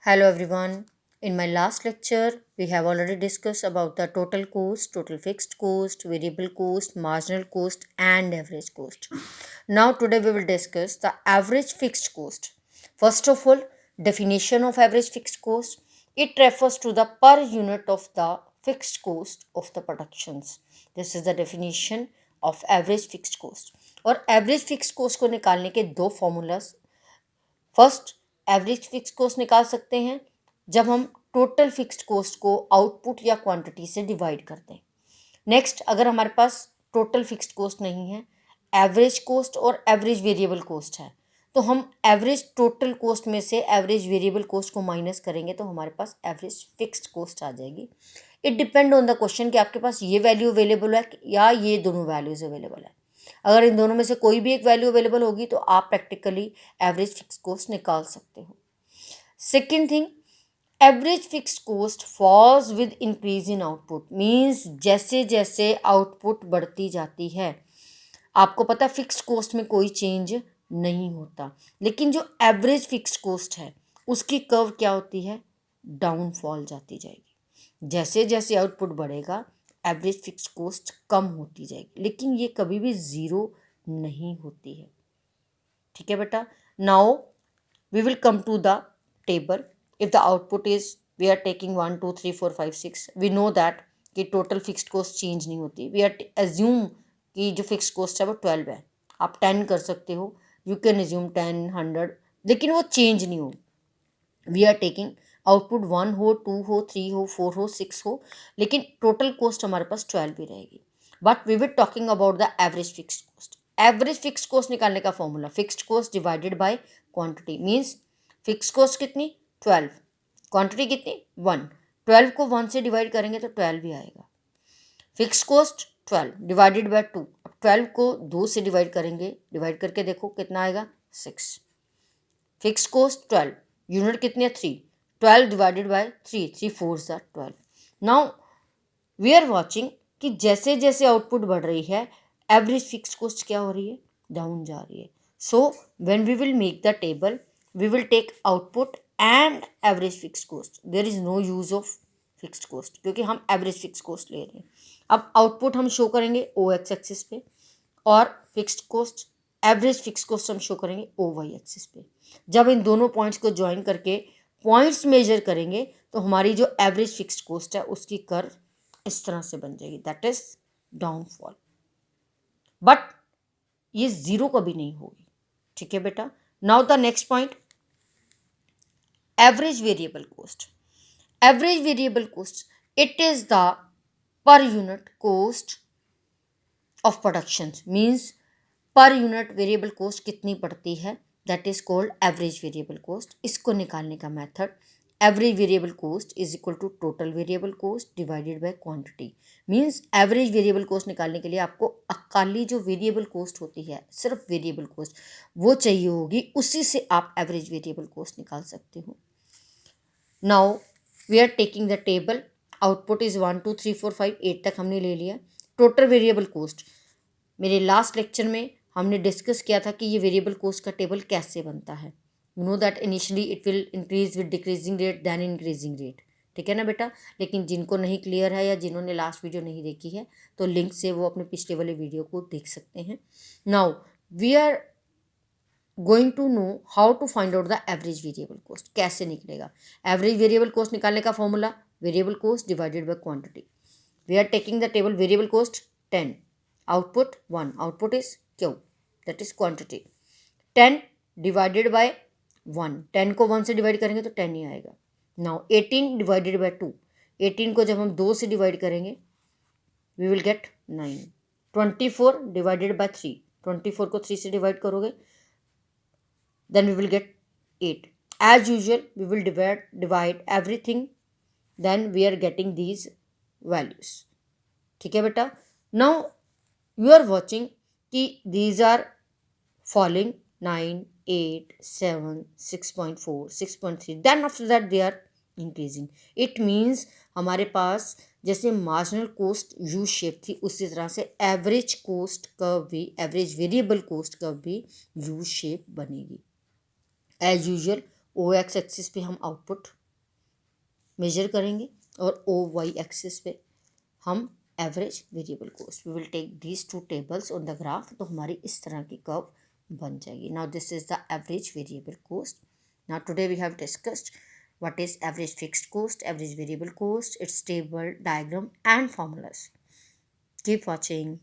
Hello everyone. In my last lecture, we have already discussed about the total cost, total fixed cost, variable cost, marginal cost and average cost. Now today we will discuss the average fixed cost. First of all, definition of average fixed cost. It refers to the per unit of the fixed cost of the productions. This is the definition of average fixed cost. और average fix cost को निकालने के दो formulas. First, average fix cost निकाल सकते हैं जब हम टोटल फिक्स्ड कोस्ट को आउटपुट या क्वांटिटी से डिवाइड करते हैं। नेक्स्ट, अगर हमारे पास टोटल फिक्स्ड कोस्ट नहीं है, एवरेज कोस्ट और एवरेज वेरिएबल कोस्ट है, तो हम एवरेज टोटल कोस्ट में से एवरेज वेरिएबल कोस्ट को माइनस करेंगे तो हमारे पास एवरेज फिक्स्ड कोस्ट आ जाएगी। It depend on the question कि आपके पास ये वैल्यू अवेलेबल है या ये दोनों वैल्यूज अवेलेबल है। अगर इन दोनों में से कोई भी एक वैल्यू अवेलेबल होगी तो आप प्रैक्टिकली एवरेज फिक्स कोस्ट निकाल सकते हो। Second thing, average fix cost falls with increase in output. Means जैसे जैसे आउटपुट बढ़ती जाती है, आपको पता है फिक्स्ड कोस्ट में कोई चेंज नहीं होता, लेकिन जो एवरेज फिक्स्ड कोस्ट है उसकी कर्व क्या होती है, डाउनफॉल जाती जाएगी। जैसे जैसे आउटपुट बढ़ेगा एवरेज फिक्स कॉस्ट कम होती जाएगी, लेकिन ये कभी भी ज़ीरो नहीं होती है। ठीक है बेटा। Now we will come to the table. If the output is we are taking 1 2 3 4 5 6, we know that कि टोटल फिक्स्ड कॉस्ट चेंज नहीं होती। वी आर एज्यूम कि जो फिक्स्ड कॉस्ट है वो 12 है। आप 10 कर सकते हो, यू कैन एज्यूम 10 100, लेकिन वो चेंज नहीं होगी। वी आर टेकिंग आउटपुट 1 हो, 2 हो, 3 हो, 4 हो, 6 हो, लेकिन टोटल कॉस्ट हमारे पास 12 भी रहेगी। But we will talking about the average fixed cost. Average fixed cost निकालने का formula fixed cost divided by quantity. Means fixed cost कितनी, 12, क्वांटिटी कितनी, 1। 12 को 1 से डिवाइड करेंगे तो 12 ही आएगा। Fixed cost 12 divided bye 2। अब 12 को 2 से डिवाइड करेंगे, डिवाइड करके देखो कितना आएगा, 6। फिक्स्ड कॉस्ट 12, यूनिट कितनी है, 3। 12 divided by 3, 3 4 12। Now we are watching कि जैसे जैसे आउटपुट बढ़ रही है एवरेज फिक्स्ड कॉस्ट क्या हो रही है, डाउन जा रही है। So when we will make the table we will take output and average fixed cost. There is no use of fixed cost क्योंकि हम एवरेज फिक्स्ड कॉस्ट ले रहे हैं। अब आउटपुट हम शो करेंगे ओ एक्स एक्सिस पे और fixed cost average fixed cost हम शो करेंगे ओ वाई एक्सिस पे। जब इन दोनों पॉइंट्स को ज्वाइन करके पॉइंट्स मेजर करेंगे तो हमारी जो एवरेज फिक्स्ड कॉस्ट है उसकी कर्व इस तरह से बन जाएगी, दैट इज डाउनफॉल। बट ये ज़ीरो कभी नहीं होगी। ठीक है बेटा। Now the next point, average variable cost. Average variable cost it is the per unit cost of production. Means per unit variable cost कितनी पड़ती है, that is called average variable cost. इसको निकालने का method, average variable cost is equal to total variable cost divided by quantity. Means average variable cost निकालने के लिए आपको अकाली जो वेरिएबल कॉस्ट होती है, सिर्फ वेरिएबल कॉस्ट वो चाहिए होगी, उसी से आप एवरेज वेरिएबल कॉस्ट निकाल सकते हो। Now we are taking the table, output is 1 2 3 4 5 8 तक हमने ले लिया। टोटल वेरिएबल कॉस्ट, मेरे लास्ट लेक्चर में हमने डिस्कस किया था कि ये वेरिएबल कॉस्ट का टेबल कैसे बनता है। You know that initially it will increase with decreasing rate then increasing rate. ठीक है ना बेटा। लेकिन जिनको नहीं क्लियर है या जिन्होंने लास्ट वीडियो नहीं देखी है तो लिंक से वो अपने पिछले वाले वीडियो को देख सकते हैं। Now we are going to know how to find out the average variable cost. कैसे निकलेगा एवरेज वेरिएबल कॉस्ट निकालने का formula, variable cost divided by quantity. We are taking the table variable cost 10, output 1, output is Q, that is quantity। 10 divided by 1, 10 को 1 से divide करेंगे तो 10 ही आएगा। Now 18 divided by 2, 18 को जब हम 2 से डिवाइड करेंगे we will get 9। 24 divided by 3, 24 को 3 से डिवाइड करोगे then we will get 8। As usual we will divide everything, then we are getting these values. ठीक है बेटा। नाउ you are watching कि these are falling 9 8 7 6.4 6.3, then after that they are increasing। it means हमारे पास जैसे marginal coast U shape थी उसी तरह से एवरेज कोस्ट का भी, एवरेज वेरिएबल कोस्ट का भी यू शेप बनेगी। एज यूजुअल ओ एक्स एक्सिस पे हम आउटपुट मेजर करेंगे और ओ वाई एक्सिस पे हम average variable cost. We will take these two tables on the graph, तो हमारी इस तरह की कर्व बन जाएगी। Now this is the average variable cost. Now today we have discussed what is average fixed cost, average variable cost, its table, diagram and formulas. Keep watching.